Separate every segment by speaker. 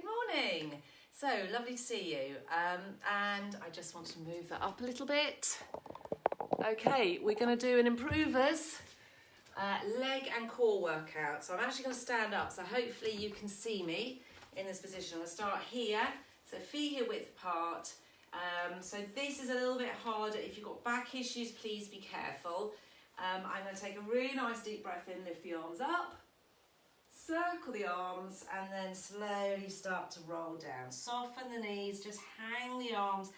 Speaker 1: morning. So lovely to see you. And I just want to move that up a little bit. Okay, we're going to do an improvers leg and core workout. So I'm actually going to stand up, so hopefully you can see me in this position. I'm going to start here, so feet hip width apart. So this is a little bit harder. If you've got back issues, please be careful. I'm going to take a really nice deep breath in, lift the arms up, circle the arms, and then slowly start to roll down. Soften the knees, just hang the arms,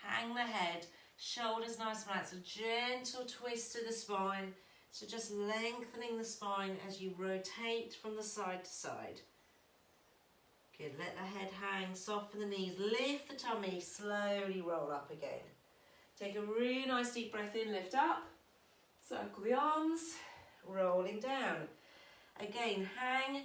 Speaker 1: hang the head, shoulders nice and relaxed. A gentle twist to the spine, so just lengthening the spine as you rotate from the side to side. Good, let the head hang, soften the knees, lift the tummy, slowly roll up again. Take a really nice deep breath in, lift up, circle the arms, rolling down. Again, hang,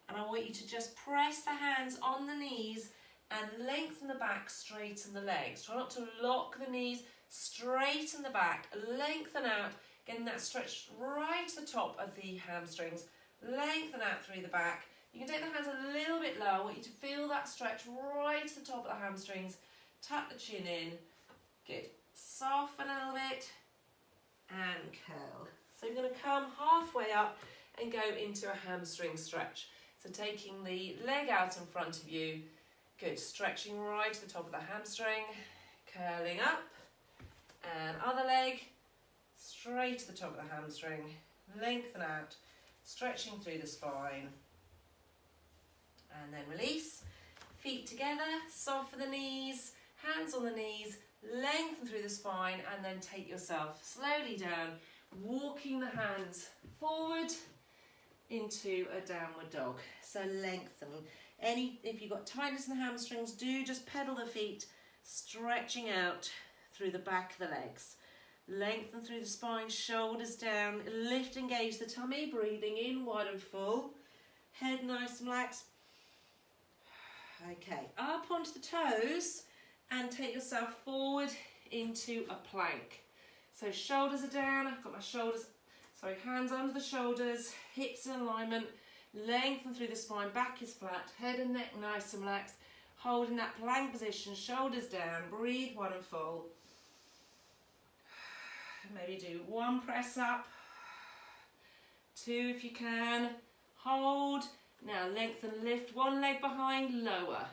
Speaker 1: and I want you to just press the hands on the knees and lengthen the back, straighten the legs. Try not to lock the knees, straighten the back, lengthen out, getting that stretch right to the top of the hamstrings, lengthen out through the back. You can take the hands a little bit lower. I want you to feel that stretch right to the top of the hamstrings. Tuck the chin in. Good. Soften a little bit and curl. So you're going to come halfway up and go into a hamstring stretch. So taking the leg out in front of you. Good. Stretching right to the top of the hamstring. Curling up. And other leg. Straight to the top of the hamstring. Lengthen out. Stretching through the spine. And then release, feet together, soften the knees, hands on the knees, lengthen through the spine, and then take yourself slowly down, walking the hands forward into a downward dog. So lengthen. If you've got tightness in the hamstrings, do just pedal the feet, stretching out through the back of the legs. Lengthen through the spine, shoulders down, lift, engage the tummy, breathing in wide and full. Head nice and relaxed. Okay, up onto the toes and take yourself forward into a plank. So shoulders are down, I've got my hands under the shoulders, hips in alignment, lengthen through the spine, back is flat, head and neck nice and relaxed, holding that plank position, shoulders down, breathe wide and full. Maybe do one press up, two if you can, hold. Now lengthen, lift one leg behind, lower.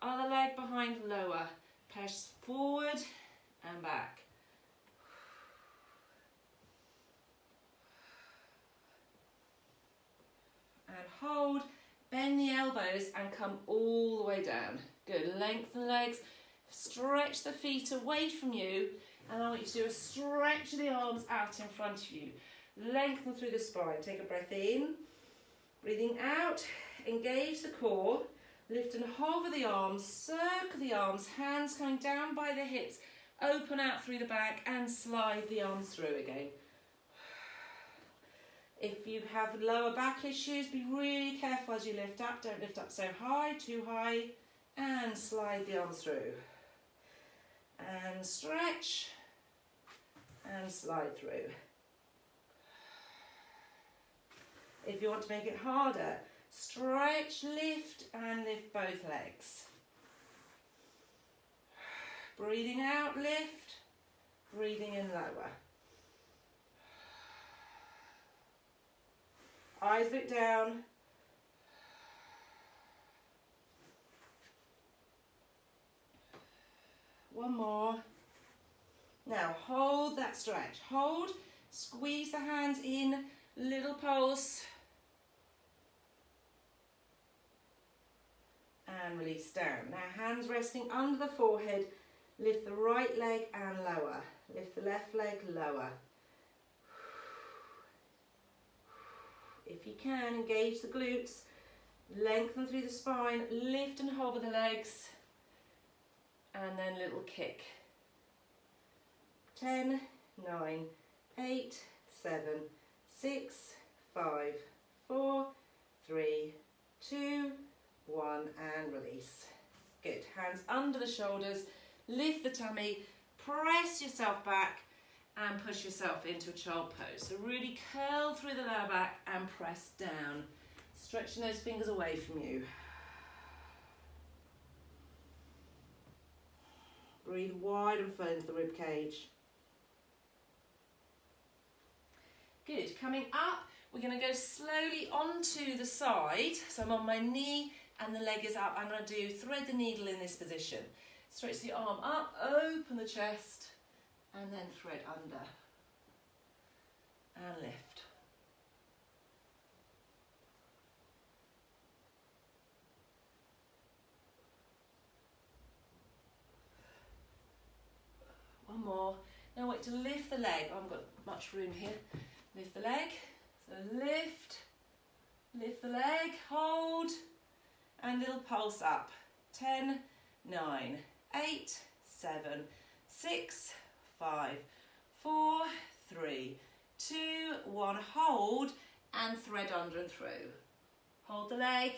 Speaker 1: Other leg behind, lower. Press forward and back. And hold, bend the elbows and come all the way down. Good, lengthen the legs, stretch the feet away from you, and I want you to do a stretch of the arms out in front of you. Lengthen through the spine, take a breath in. Breathing out, engage the core, lift and hover the arms, circle the arms, hands coming down by the hips, open out through the back and slide the arms through again. If you have lower back issues, be really careful as you lift up. Don't lift up so high, too high, and slide the arms through. And stretch, and slide through. If you want to make it harder, stretch, lift, and lift both legs. Breathing out, lift, breathing in, lower. Eyes look down. One more. Now hold that stretch. Hold, squeeze the hands in, little pulse. And release down. Now hands resting under the forehead. Lift the right leg and lower. Lift the left leg, lower. If you can, engage the glutes. Lengthen through the spine. Lift and hover the legs. And then little kick. 10, 9, 8, 7, 6, 5, 4, 3, 2, 1, and release. Good. Hands under the shoulders, lift the tummy, press yourself back and push yourself into a child pose. So really curl through the lower back and press down. Stretching those fingers away from you. Breathe wide and full into the rib cage. Good. Coming up, we're going to go slowly onto the side. So I'm on my knee and the leg is up. I'm going to do thread the needle in this position. Stretch the arm up, open the chest, and then thread under. And lift. One more. Now wait to lift the leg. I haven't got much room here. Lift the leg. So lift the leg, hold, and little pulse up. 10, 9, 8, 7, 6, 5, 4, 3, 2, 1. Hold and thread under and through. Hold the leg.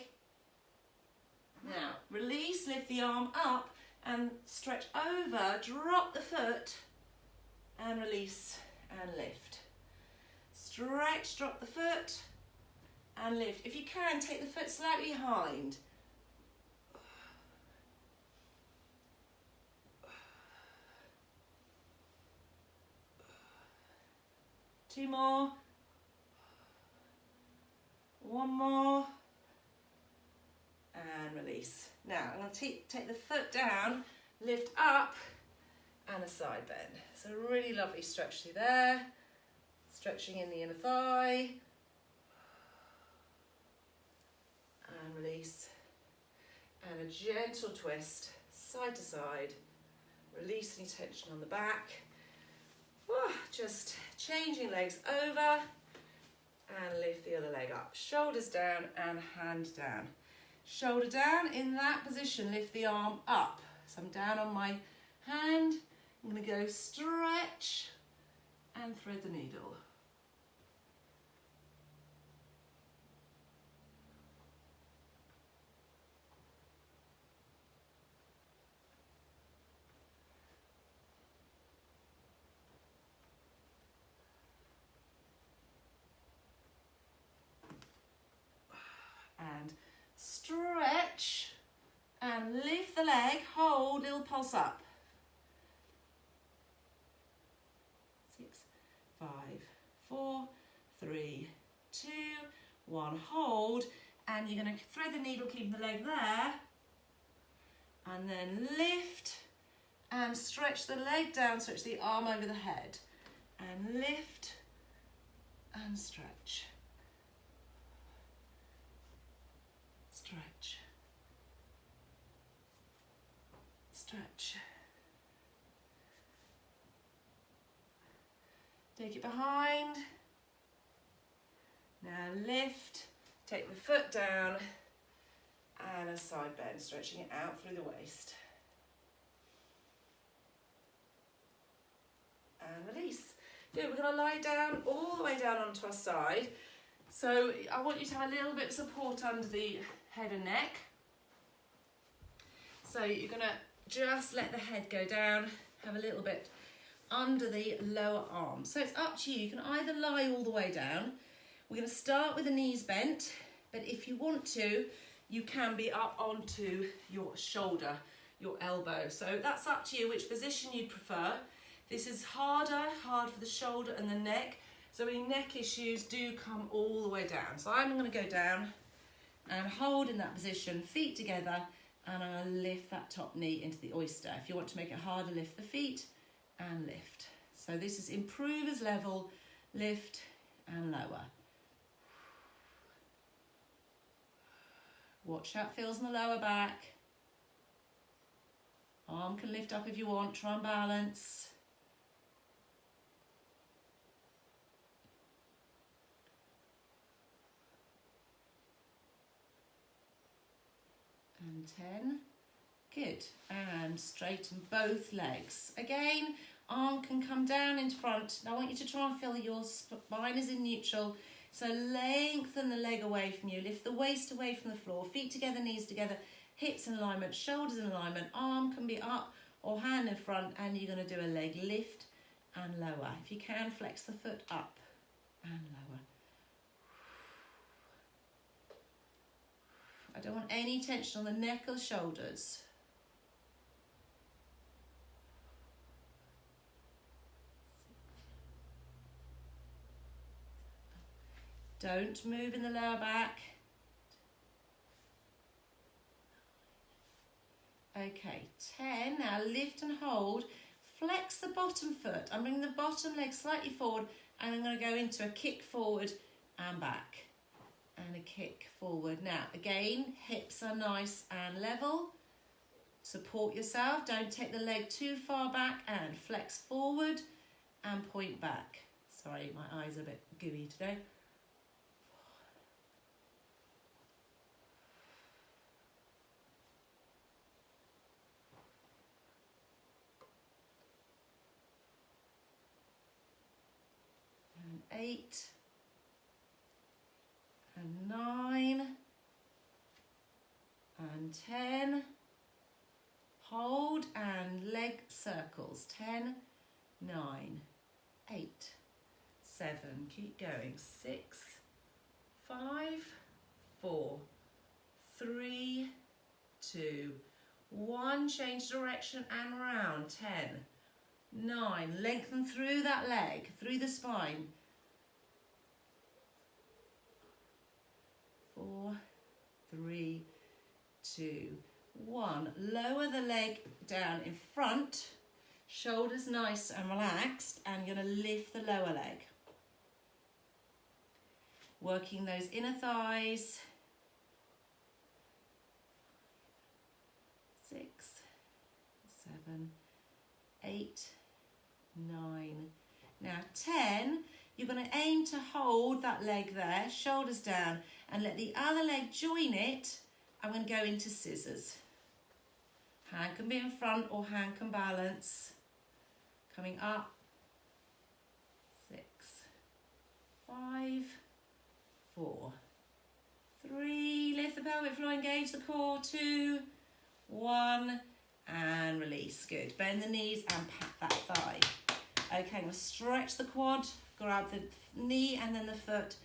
Speaker 1: Now release, lift the arm up and stretch over, drop the foot and release and lift. Stretch, drop the foot and lift. If you can, take the foot slightly behind. Two more. One more. And release. Now, I'm going to take the foot down, lift up, and a side bend. So really lovely stretch through there. Stretching in the inner thigh. And release. And a gentle twist, side to side. Release any tension on the back. Just changing legs over. And lift the other leg up. Shoulders down and hand down. Shoulder down, in that position, lift the arm up. So I'm down on my hand. I'm going to go stretch and thread the needle. And stretch and lift the leg, hold, little pulse up. 6, 5, 4, 3, 2, 1. Hold, and you're going to thread the needle, keeping the leg there. And then lift and stretch the leg down, stretch the arm over the head. And lift and stretch. Stretch. Stretch. Take it behind. Now lift, take the foot down and a side bend, stretching it out through the waist. And release. Good, we're going to lie down all the way down onto our side. So I want you to have a little bit of support under the head and neck. So you're going to just let the head go down, have a little bit under the lower arm. So it's up to you. You can either lie all the way down. We're going to start with the knees bent, but if you want to, you can be up onto your shoulder, your elbow. So that's up to you which position you'd prefer. This is hard for the shoulder and the neck. So any neck issues do come all the way down. So I'm going to go down and hold in that position, feet together, and I'm going to lift that top knee into the oyster. If you want to make it harder, lift the feet and lift. So this is improvers level, lift and lower. Watch how it feels in the lower back. Arm can lift up if you want, try and balance. And 10, good, and straighten both legs. Again, arm can come down in front. Now I want you to try and feel your spine is in neutral, so lengthen the leg away from you, lift the waist away from the floor, feet together, knees together, hips in alignment, shoulders in alignment, arm can be up or hand in front, and you're going to do a leg lift and lower. If you can, flex the foot up and lower. I don't want any tension on the neck or shoulders. Don't move in the lower back. Okay, 10. Now lift and hold. Flex the bottom foot. I'm bringing the bottom leg slightly forward and I'm going to go into a kick forward and back. And a kick forward. Now, again, hips are nice and level. Support yourself. Don't take the leg too far back and flex forward and point back. Sorry, my eyes are a bit gooey today. And 8. And 9. And 10. Hold and leg circles. 10, 9, 8, 7. Keep going. 6, 5, 4, 3, 2, 1. Change direction and round. 10, 9. Lengthen through that leg, through the spine. 4, 3, 2, 1. Lower the leg down in front, shoulders nice and relaxed, and you're going to lift the lower leg. Working those inner thighs. 6, 7, 8, 9. Now 10, you're going to aim to hold that leg there, shoulders down, and let the other leg join it. I'm going to go into scissors. Hand can be in front or hand can balance. Coming up. 6, 5, 4, 3. Lift the pelvic floor, engage the core. 2, 1, and release. Good. Bend the knees and pat that thigh. Okay, I'm going to stretch the quad, grab the knee and then the foot,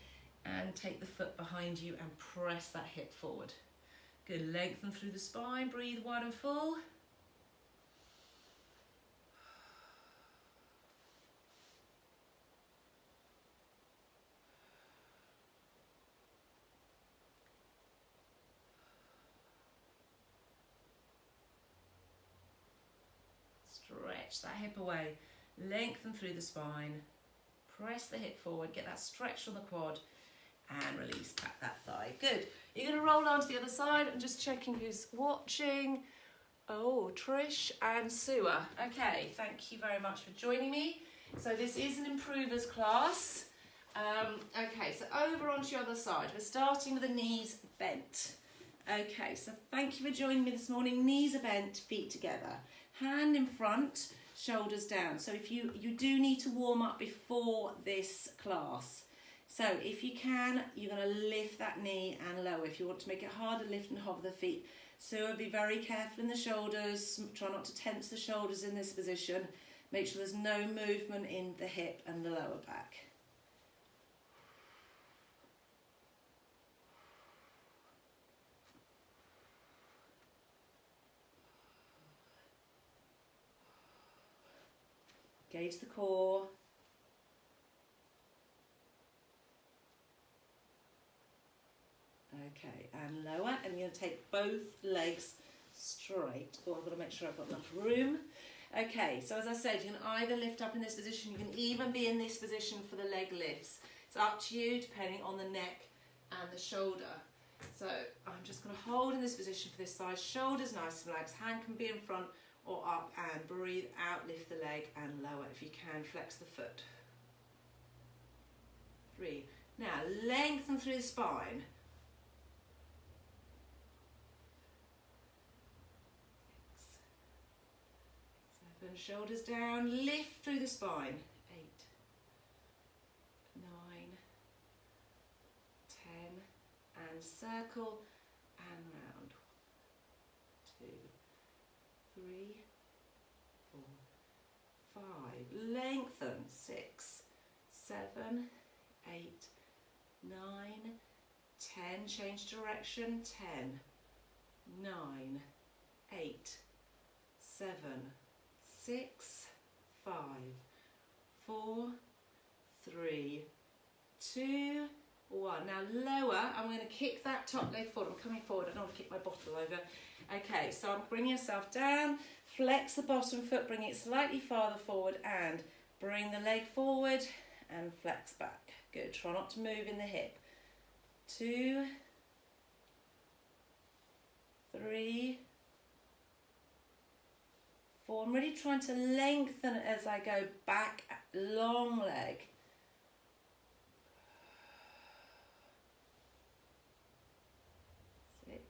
Speaker 1: and take the foot behind you and press that hip forward. Good, lengthen through the spine, breathe wide and full. Stretch that hip away, lengthen through the spine, press the hip forward, get that stretch on the quad, and release, pat that thigh. Good. You're going to roll on to the other side. I'm just checking who's watching. Oh, Trish and Sue. Okay, thank you very much for joining me. So this is an improvers class. Okay, so over onto your other side. We're starting with the knees bent. Okay, so thank you for joining me this morning. Knees are bent, feet together. Hand in front, shoulders down. So if you do need to warm up before this class. So if you can, you're going to lift that knee and lower. If you want to make it harder, lift and hover the feet. So be very careful in the shoulders. Try not to tense the shoulders in this position. Make sure there's no movement in the hip and the lower back. Engage the core. Okay, and lower, and you're going to take both legs straight. Oh, I've got to make sure I've got enough room. Okay, so as I said, you can either lift up in this position, you can even be in this position for the leg lifts. It's up to you, depending on the neck and the shoulder. So I'm just going to hold in this position for this side, shoulders nice and relaxed, hand can be in front or up, and breathe out, lift the leg and lower. If you can, flex the foot. 3. Now, lengthen through the spine. 7, shoulders down, lift through the spine. 8, 9, 10, and circle and round. 2, 3, 4, 5. Lengthen. 6, 7, 8, 9, 10. Change direction. 10, 9, 8, 7, 6, 5, 4, 3, 2, 1. Now lower, I'm going to kick that top leg forward. I'm coming forward, I don't want to kick my bottle over. Okay, so I'm bringing yourself down, flex the bottom foot, bring it slightly farther forward and bring the leg forward and flex back. Good, try not to move in the hip. 2, 3, 4. I'm really trying to lengthen as I go back, long leg. 6,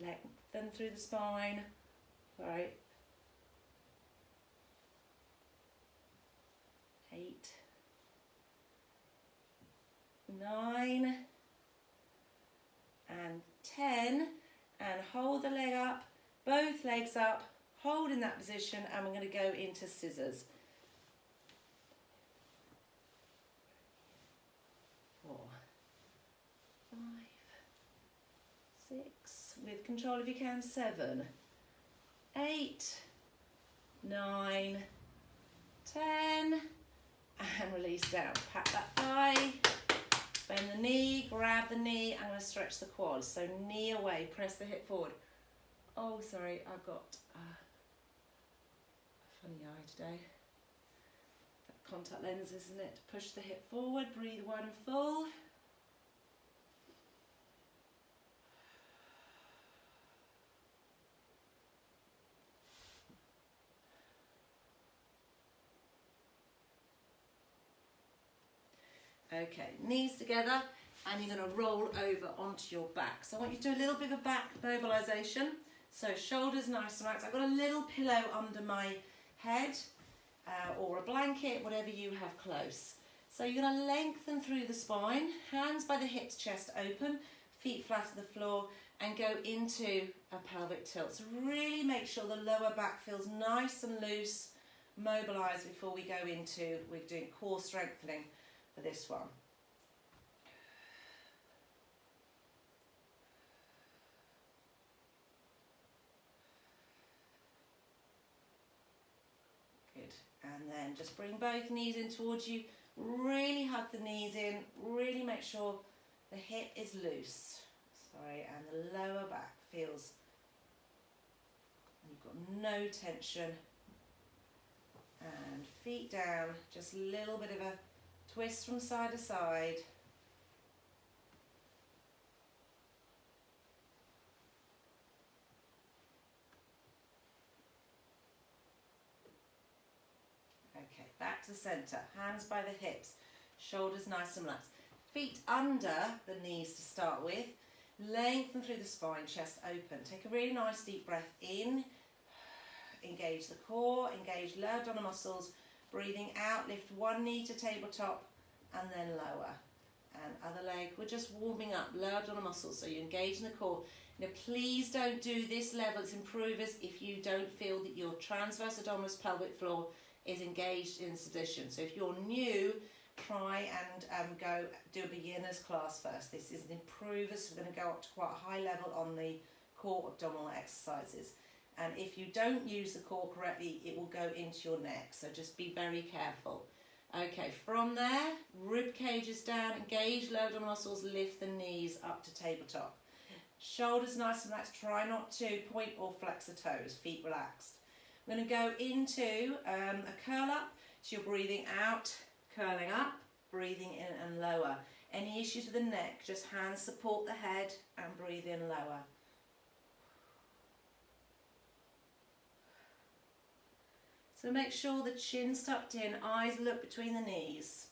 Speaker 1: lengthen through the spine. Sorry. 8, 9, and 10, and hold the leg up, both legs up, hold in that position, and we're going to go into scissors. 4, 5, 6, with control if you can, 7, 8, 9, 10, and release down. Pat that thigh, bend the knee, grab the knee. I'm going to stretch the quads. So knee away, press the hip forward. Oh, sorry, I've got a funny eye today. That contact lens, isn't it? Push the hip forward, breathe wide and full. Okay, knees together, and you're going to roll over onto your back. So I want you to do a little bit of a back mobilisation. So shoulders nice and relaxed. I've got a little pillow under my head or a blanket, whatever you have close. So you're going to lengthen through the spine, hands by the hips, chest open, feet flat on the floor, and go into a pelvic tilt. So really make sure the lower back feels nice and loose, mobilised before we go into, we're doing core strengthening for this one. Good. And then just bring both knees in towards you. Really hug the knees in. Really make sure the hip is loose. Sorry, and the lower back feels, you've got no tension. And feet down, just a little bit of a twist from side to side. Okay, back to centre. Hands by the hips, shoulders nice and relaxed. Feet under the knees to start with. Lengthen through the spine, chest open. Take a really nice deep breath in. Engage the core, engage lower abdominal muscles. Breathing out, lift one knee to tabletop and then lower. And other leg, we're just warming up, lower abdominal muscles, so you engage in the core. Now please don't do this level, it's improvers if you don't feel that your transverse abdominis pelvic floor is engaged in this position. So if you're new, try and go do a beginner's class first. This is an improver, so we're going to go up to quite a high level on the core abdominal exercises. And if you don't use the core correctly, it will go into your neck. So just be very careful. Okay, from there, rib cage is down, engage lower abdominal muscles, lift the knees up to tabletop. Shoulders nice and relaxed, try not to point or flex the toes, feet relaxed. We're going to go into a curl up, so you're breathing out, curling up, breathing in and lower. Any issues with the neck, just hands support the head and breathe in lower. So make sure the chin's tucked in, eyes look between the knees.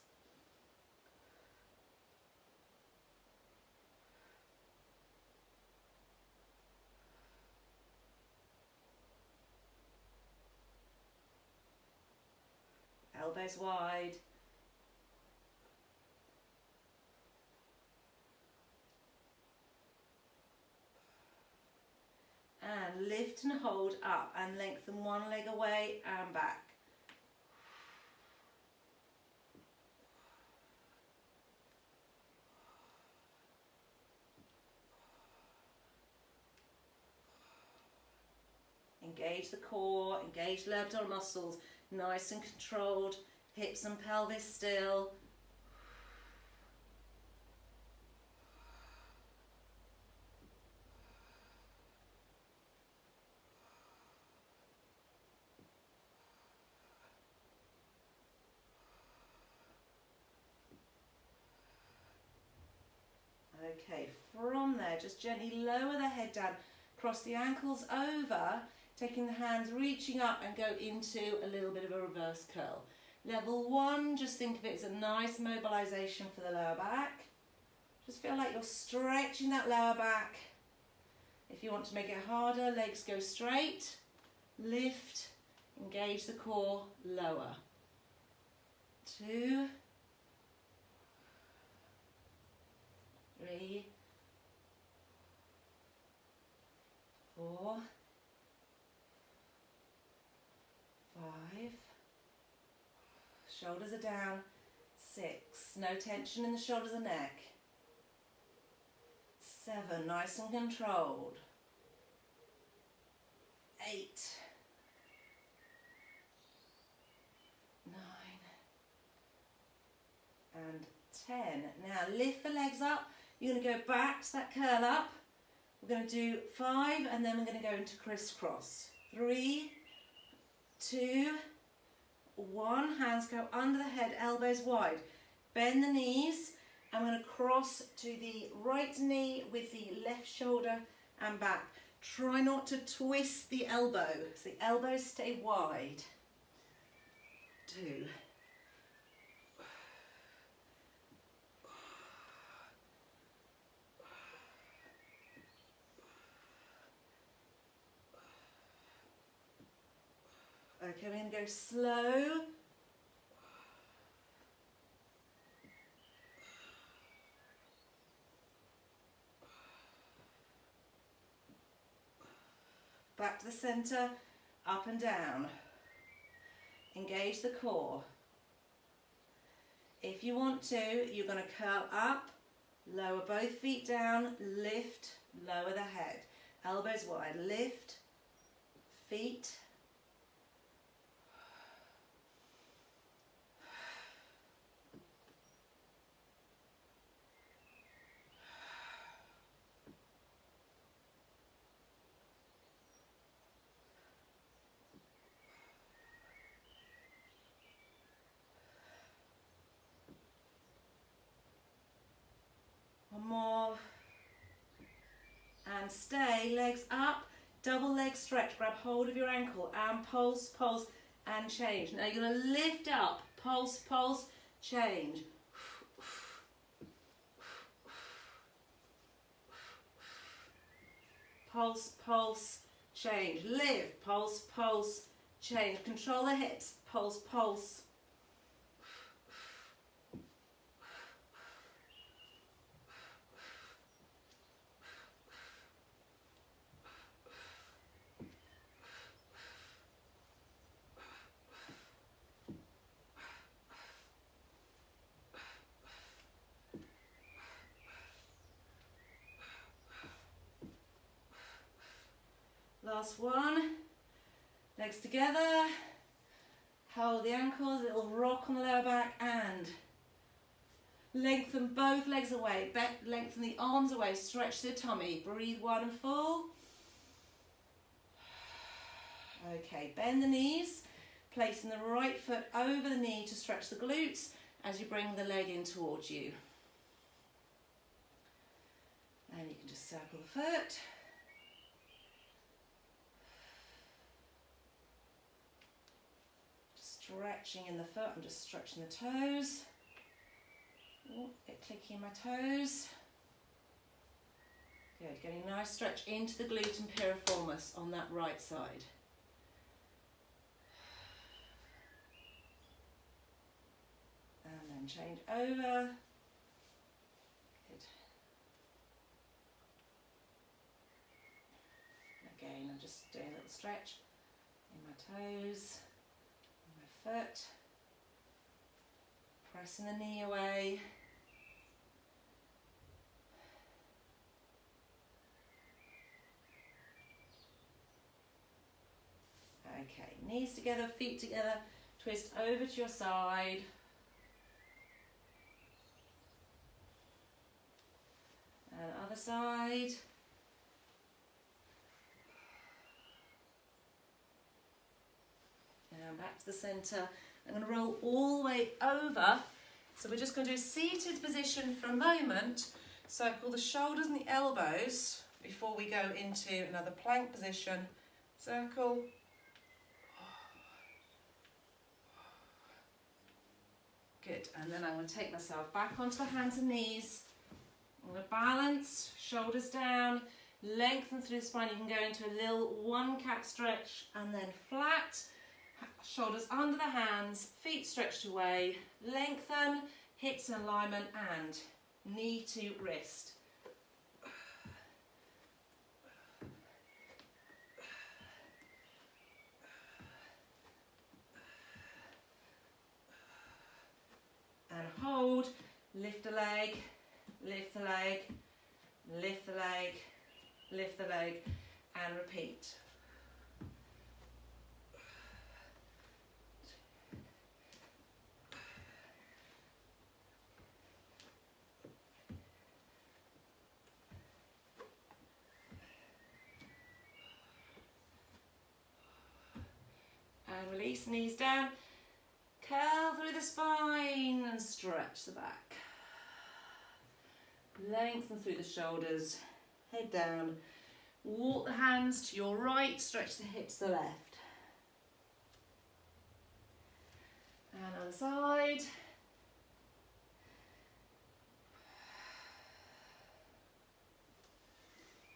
Speaker 1: Elbows wide. And lift and hold up and lengthen one leg away and back. Engage the core, engage the abdominal muscles, nice and controlled, hips and pelvis still. Okay, from there, just gently lower the head down, cross the ankles over, taking the hands, reaching up and go into a little bit of a reverse curl. Level 1, just think of it as a nice mobilization for the lower back. Just feel like you're stretching that lower back. If you want to make it harder, legs go straight, lift, engage the core, lower. 2, 3, 4, 5, shoulders are down, 6, no tension in the shoulders and neck, 7, nice and controlled, 8, 9, and 10. Now lift the legs up. You're going to go back to that curl up. We're going to do 5 and then we're going to go into crisscross. 3, 2, 1. Hands go under the head, elbows wide. Bend the knees. I'm going to cross to the right knee with the left shoulder and back. Try not to twist the elbow, so the elbows stay wide. 2. Okay, we're going to go slow. Back to the center, up and down. Engage the core. If you want to, you're going to curl up, lower both feet down, lift, lower the head. Elbows wide, lift, feet. One more. And stay, legs up, double leg stretch, grab hold of your ankle and pulse, pulse and change. Now you're going to lift up, pulse, pulse, change. Pulse, pulse, change. Lift, pulse, pulse, change. Control the hips, pulse, pulse. Last one. Legs together. Hold the ankles, a little rock on the lower back and lengthen both legs away. Lengthen the arms away, stretch the tummy. Breathe wide and full. Okay, bend the knees, placing the right foot over the knee to stretch the glutes as you bring the leg in towards you. And you can just circle the foot. Stretching in the foot, I'm just stretching the toes. Oh, get clicky in my toes. Good, getting a nice stretch into the glute and piriformis on that right side. And then change over. Good. Again, I'm just doing a little stretch in my toes. Foot, pressing the knee away. Okay, knees together, feet together, twist over to your side. And other side. And back to the centre. I'm going to roll all the way over. So we're just going to do a seated position for a moment. Circle the shoulders and the elbows before we go into another plank position. Circle. Good, and then I'm going to take myself back onto the hands and knees. I'm going to balance, shoulders down, lengthen through the spine. You can go into a little one cat stretch and then flat. Shoulders under the hands, feet stretched away, lengthen, hips in alignment and knee to wrist. And hold, lift the leg, lift the leg, lift the leg, lift the leg, and repeat. And release, knees down, curl through the spine and stretch the back. Lengthen through the shoulders, head down, walk the hands to your right, stretch the hips to the left. And other side.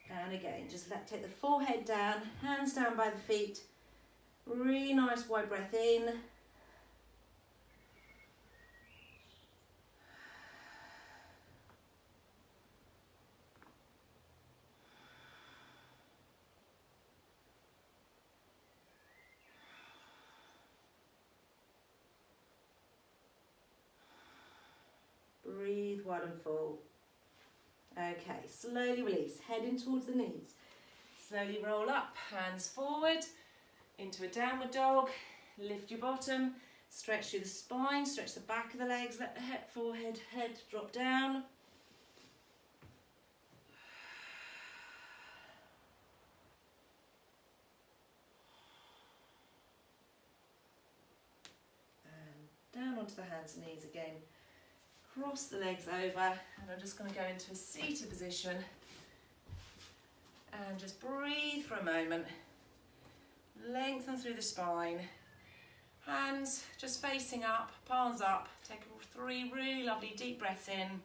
Speaker 1: And again, just take the forehead down, hands down by the feet. Really nice wide breath in. Breathe wide and full. Okay, slowly release, head in towards the knees. Slowly roll up, hands forward, into a downward dog. Lift your bottom, stretch through the spine, stretch the back of the legs, let the forehead, head drop down. And down onto the hands and knees again. Cross the legs over, and I'm just going to go into a seated position and just breathe for a moment. Lengthen through the spine, hands just facing up, palms up. Take 3 really lovely deep breaths in.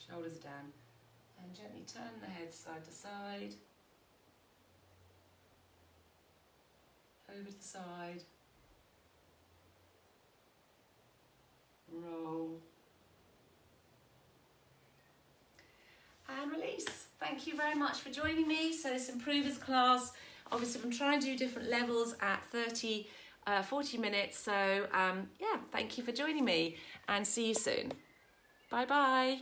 Speaker 1: Shoulders down, and gently turn the head side to side, over to the side, roll, and release. Thank you very much for joining me. So this improvers class, obviously I'm trying to do different levels at 40 minutes. So yeah, thank you for joining me and see you soon. Bye bye.